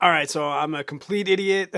All right, so I'm a complete idiot.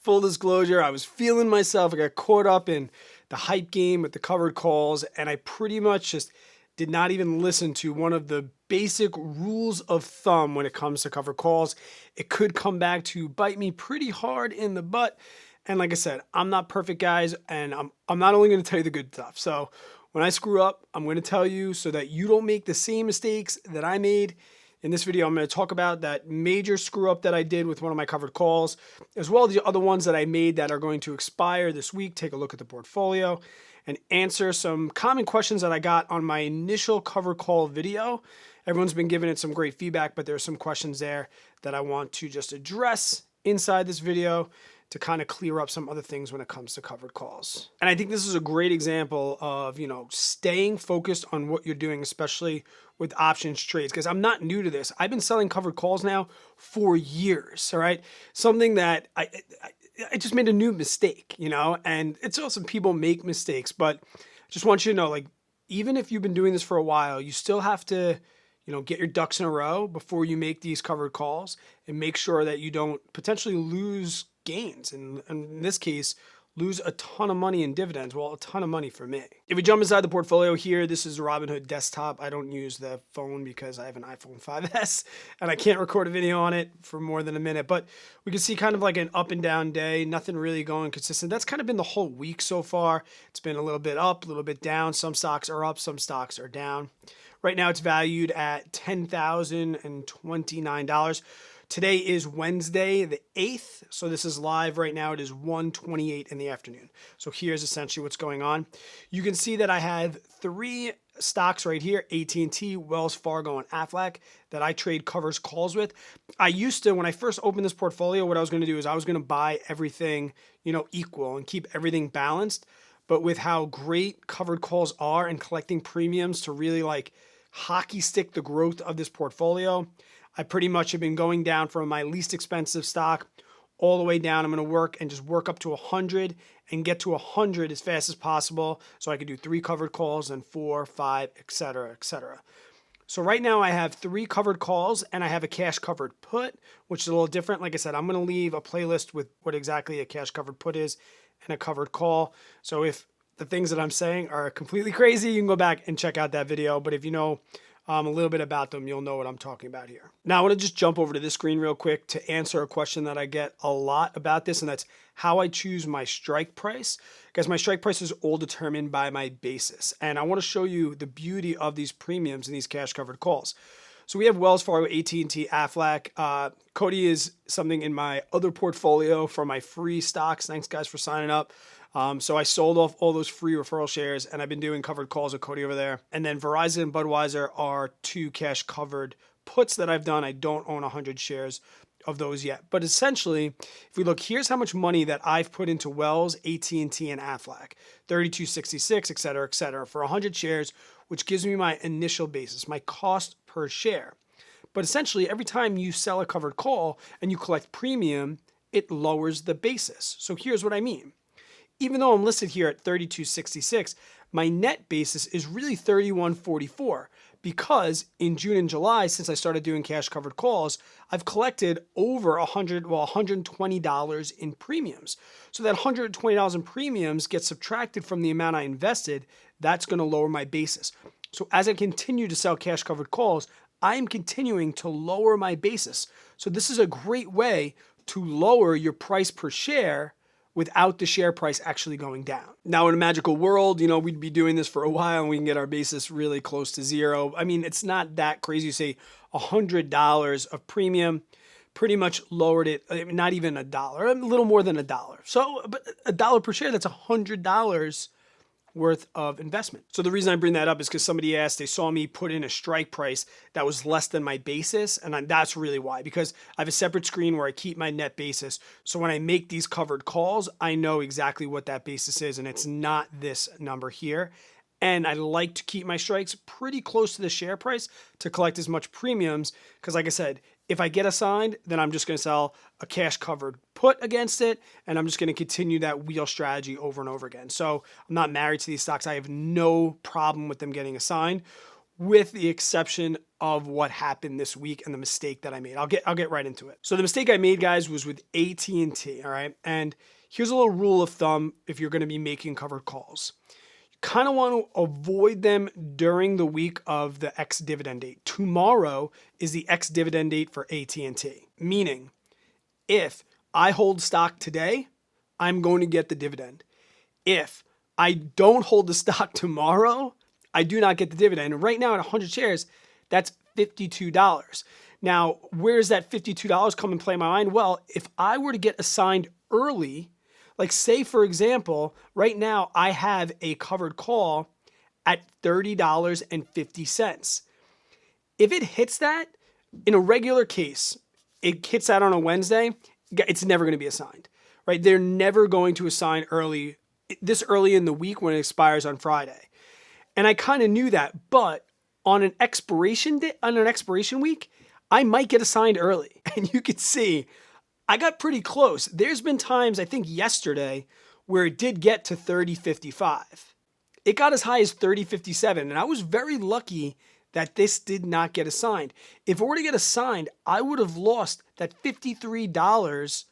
Full disclosure, I was feeling myself. I got caught up in the hype game with the covered calls, and I pretty much just did not even listen to one of the basic rules of thumb when it comes to covered calls. It could come back to bite me pretty hard in the butt. And like I said, I'm not perfect, guys, and I'm not only going to tell you the good stuff. So when I screw up, I'm going to tell you so that you don't make the same mistakes that I made. In this video, I'm going to talk about that major screw up that I did with one of my covered calls, as well as the other ones that I made that are going to expire this week. Take a look at the portfolio and answer some common questions that I got on my initial covered call video. Everyone's been giving it some great feedback, but there's some questions there that I want to just address inside this video to kind of clear up some other things when it comes to covered calls. And I think this is a great example of, staying focused on what you're doing, especially with options trades, because I'm not new to this. I've been selling covered calls now for years, all right? Something that I just made a new mistake, and it's awesome people make mistakes, but I just want you to know, even if you've been doing this for a while, you still have to get your ducks in a row before you make these covered calls and make sure that you don't potentially lose gains. And in this case, lose a ton of money in dividends. Well, a ton of money for me. If we jump inside the portfolio here, this is Robinhood desktop. I don't use the phone because I have an iPhone 5S and I can't record a video on it for more than a minute, but we can see kind of like an up and down day, nothing really going consistent. That's kind of been the whole week so far. It's been a little bit up, a little bit down. Some stocks are up, some stocks are down. Right now it's valued at $10,029. Today is Wednesday, the 8th. So this is live right now. It is 1:28 in the afternoon. So here's essentially what's going on. You can see that I have three stocks right here, AT&T, Wells Fargo, and Aflac, that I trade covers calls with. I used to, when I first opened this portfolio, what I was going to do is I was going to buy everything, equal and keep everything balanced. But with how great covered calls are and collecting premiums to really hockey stick the growth of this portfolio, I pretty much have been going down from my least expensive stock all the way down. I'm going to work up to 100 and get to 100 as fast as possible so I could do 3 covered calls and 4, 5, etc., etc. So right now I have 3 covered calls and I have a cash covered put, which is a little different. Like I said, I'm going to leave a playlist with what exactly a cash covered put is and a covered call. So if the things that I'm saying are completely crazy, you can go back and check out that video. But if you know a little bit about them, you'll know what I'm talking about here. Now I want to just jump over to this screen real quick to answer a question that I get a lot about this, and that's how I choose my strike price. Guys, my strike price is all determined by my basis. And I want to show you the beauty of these premiums and these cash covered calls. So we have Wells Fargo, AT&T, Aflac. Cody is something in my other portfolio for my free stocks. Thanks, guys, for signing up. So I sold off all those free referral shares, and I've been doing covered calls with Cody over there. And then Verizon and Budweiser are 2 cash covered puts that I've done. I don't own 100 shares of those yet. But essentially, if we look, here's how much money that I've put into Wells, AT&T, and Aflac. 32.66, et cetera, for 100 shares, which gives me my initial basis, my cost per share. But essentially, every time you sell a covered call and you collect premium, it lowers the basis. So here's what I mean. Even though I'm listed here at 32.66, my net basis is really 31.44 because in June and July, since I started doing cash covered calls, I've collected over $120 in premiums. So that $120 in premiums gets subtracted from the amount I invested. That's going to lower my basis. So as I continue to sell cash covered calls, I'm continuing to lower my basis. So this is a great way to lower your price per share without the share price actually going down. Now in a magical world, we'd be doing this for a while and we can get our basis really close to zero. I mean, it's not that crazy. You say $100 of premium, pretty much lowered it, not even $1, a little more than $1. So, but $1 per share, that's $100 worth of investment. So the reason I bring that up is because somebody asked, they saw me put in a strike price that was less than my basis. And that's really why, because I have a separate screen where I keep my net basis. So when I make these covered calls, I know exactly what that basis is. And it's not this number here. And I like to keep my strikes pretty close to the share price to collect as much premiums. Because like I said, if I get assigned, then I'm just going to sell a cash covered put against it. And I'm just going to continue that wheel strategy over and over again. So I'm not married to these stocks. I have no problem with them getting assigned. with the exception of what happened this week and the mistake that I made. I'll get right into it. So the mistake I made, guys, was with AT&T, all right? And here's a little rule of thumb if you're going to be making covered calls. You kind of want to avoid them during the week of the ex-dividend date. Tomorrow is the ex-dividend date for AT&T, meaning if I hold stock today, I'm going to get the dividend. If I don't hold the stock tomorrow, I do not get the dividend. Right now at 100 shares, that's $52. Now, where does that $52 come and play in my mind? Well, if I were to get assigned early, like say, for example, right now I have a covered call at $30.50. If it hits that, in a regular case, it hits that on a Wednesday, it's never going to be assigned, right? They're never going to assign this early in the week when it expires on Friday. And I kind of knew that, but on an expiration week, I might get assigned early. And you can see I got pretty close. There's been times, I think yesterday, where it did get to 30.55. It got as high as 30.57, and I was very lucky that this did not get assigned. If it were to get assigned, I would have lost that $53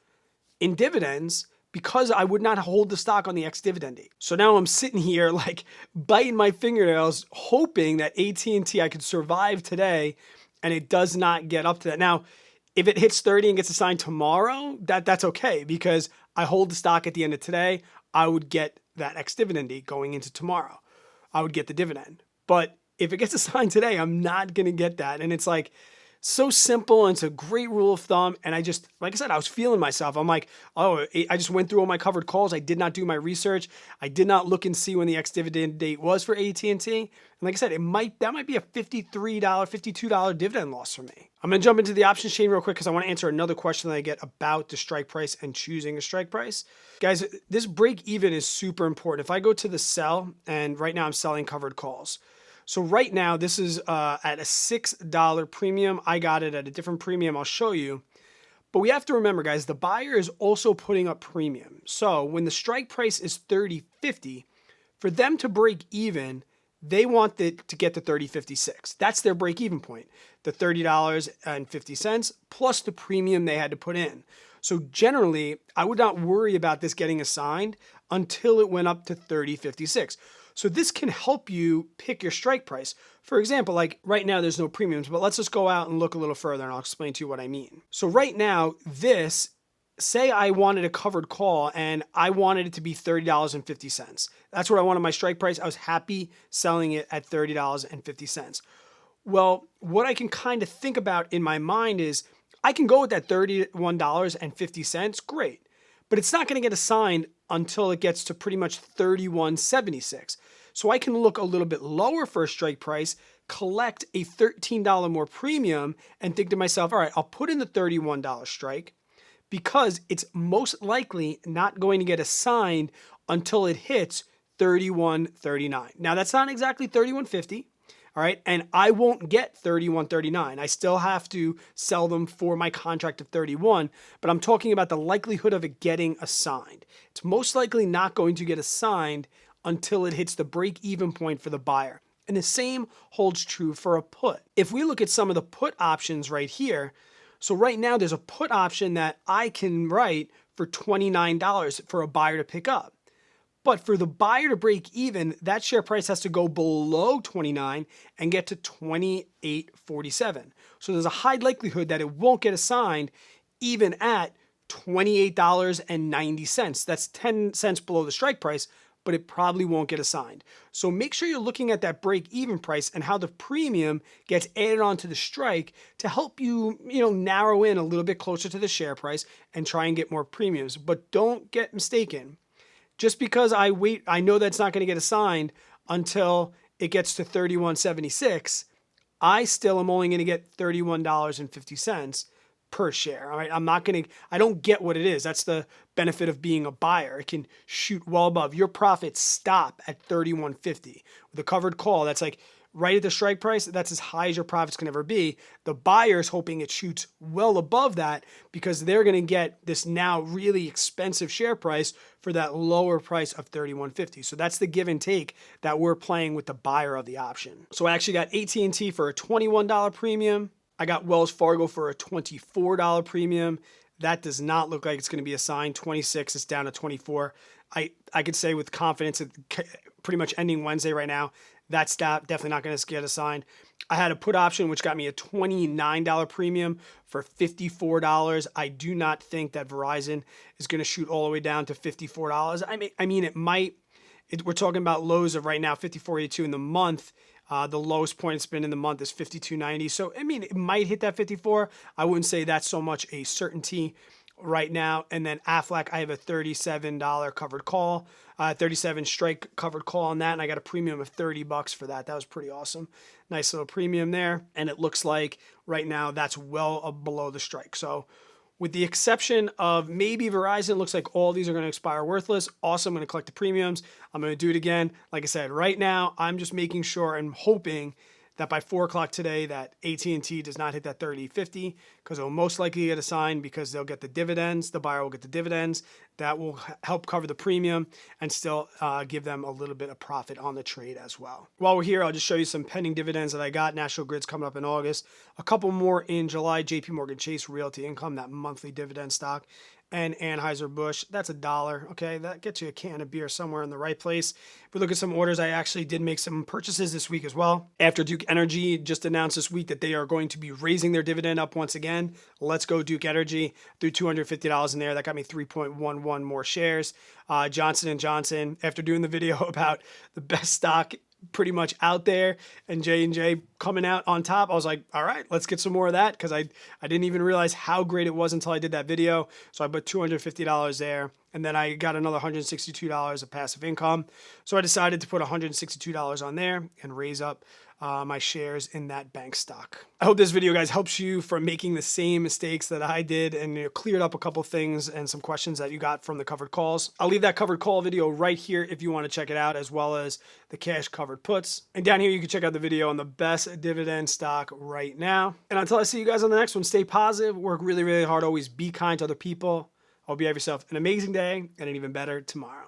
in dividends because I would not hold the stock on the ex-dividend date. So now I'm sitting here like biting my fingernails, hoping that AT&T I could survive today and it does not get up to that. Now, if it hits 30 and gets assigned tomorrow, that's okay because I hold the stock at the end of today. I would get that ex-dividend date going into tomorrow. I would get the dividend. But if it gets assigned today, I'm not going to get that. And it's like so simple, and it's a great rule of thumb. And I just, like I said, I was feeling myself. I'm like, oh, I just went through all my covered calls. I did not do my research. I did not look and see when the ex-dividend date was for AT&T. And like I said, that might be a $53, $52 dividend loss for me. I'm going to jump into the options chain real quick because I want to answer another question that I get about the strike price and choosing a strike price. Guys, this break even is super important. If I go to the sell, and right now I'm selling covered calls. So right now, this is at a $6 premium. I got it at a different premium. I'll show you. But we have to remember, guys, the buyer is also putting up premium. So when the strike price is $30.50, for them to break even, they want it to get to $30.56. That's their break even point, the $30.50 plus the premium they had to put in. So generally, I would not worry about this getting assigned until it went up to $30.56. So this can help you pick your strike price. For example, like right now there's no premiums, but let's just go out and look a little further and I'll explain to you what I mean. So right now, say I wanted a covered call and I wanted it to be $30.50. That's what I wanted my strike price. I was happy selling it at $30.50. Well, what I can kind of think about in my mind is I can go with that $31.50. Great. But it's not going to get assigned until it gets to pretty much $31.76. So I can look a little bit lower for a strike price, collect a $13 more premium, and think to myself, all right, I'll put in the $31 strike because it's most likely not going to get assigned until it hits $31.39. Now, that's not exactly $31.50. All right, and I won't get $31.39. I still have to sell them for my contract of $31, but I'm talking about the likelihood of it getting assigned. It's most likely not going to get assigned until it hits the break-even point for the buyer. And the same holds true for a put. If we look at some of the put options right here, so right now there's a put option that I can write for $29 for a buyer to pick up. But for the buyer to break even, that share price has to go below 29 and get to 28.47. So there's a high likelihood that it won't get assigned even at $28.90. That's 10 cents below the strike price, but it probably won't get assigned. So make sure you're looking at that break even price and how the premium gets added onto the strike to help you, narrow in a little bit closer to the share price and try and get more premiums. But don't get mistaken. Just because I know that's not going to get assigned until it gets to $31.76, I still am only going to get $31.50 per share. All right, I don't get what it is. That's the benefit of being a buyer. It can shoot well above. Your profits stop at $31.50. With a covered call, that's like right at the strike price, that's as high as your profits can ever be. The buyer's hoping it shoots well above that because they're going to get this now really expensive share price for that lower price of $31.50. So that's the give and take that we're playing with the buyer of the option. So I actually got AT&T for a $21 premium. I got Wells Fargo for a $24 premium. That does not look like it's going to be a sign. 26, it's down to 24. I could say with confidence that pretty much ending Wednesday right now, that's definitely not going to get a sign. I had a put option, which got me a $29 premium for $54. I do not think that Verizon is going to shoot all the way down to $54. I mean, it might. We're talking about lows of right now, $54.82 in the month. The lowest point it's been in the month is $52.90. So, I mean, it might hit that 54. I wouldn't say that's so much a certainty right now. And then Aflac, I have a $37 covered call, 37 strike covered call on that. And I got a premium of $30 for that. That was pretty awesome. Nice little premium there. And it looks like right now that's well below the strike. So with the exception of maybe Verizon, looks like all these are going to expire worthless. Also, I'm going to collect the premiums. I'm going to do it again. Like I said, right now, I'm just making sure and hoping that by 4 o'clock today that AT&T does not hit that 30.50 because they'll most likely get a sign because they'll get the dividends. The buyer will get the dividends. That will help cover the premium and still give them a little bit of profit on the trade as well. While we're here, I'll just show you some pending dividends that I got. National Grid's coming up in August. A couple more in July. JP Morgan Chase Realty Income, that monthly dividend stock. And Anheuser-Busch, that's $1. Okay, that gets you a can of beer somewhere in the right place. If we look at some orders, I actually did make some purchases this week as well. After Duke Energy just announced this week that they are going to be raising their dividend up once again. Let's go Duke Energy. Threw $250 in there. That got me 3.11 more shares. Johnson & Johnson, after doing the video about the best stock pretty much out there and J&J coming out on top, I was like, all right, let's get some more of that because I didn't even realize how great it was until I did that video. So I put $250 there and then I got another $162 of passive income. So I decided to put $162 on there and raise up my shares in that bank stock. I hope this video, guys, helps you from making the same mistakes that I did and cleared up a couple things and some questions that you got from the covered calls. I'll leave that covered call video right here if you want to check it out, as well as the cash covered puts. And down here, you can check out the video on the best dividend stock right now. And until I see you guys on the next one, stay positive, work really, really hard, always be kind to other people. I hope you have yourself an amazing day and an even better tomorrow.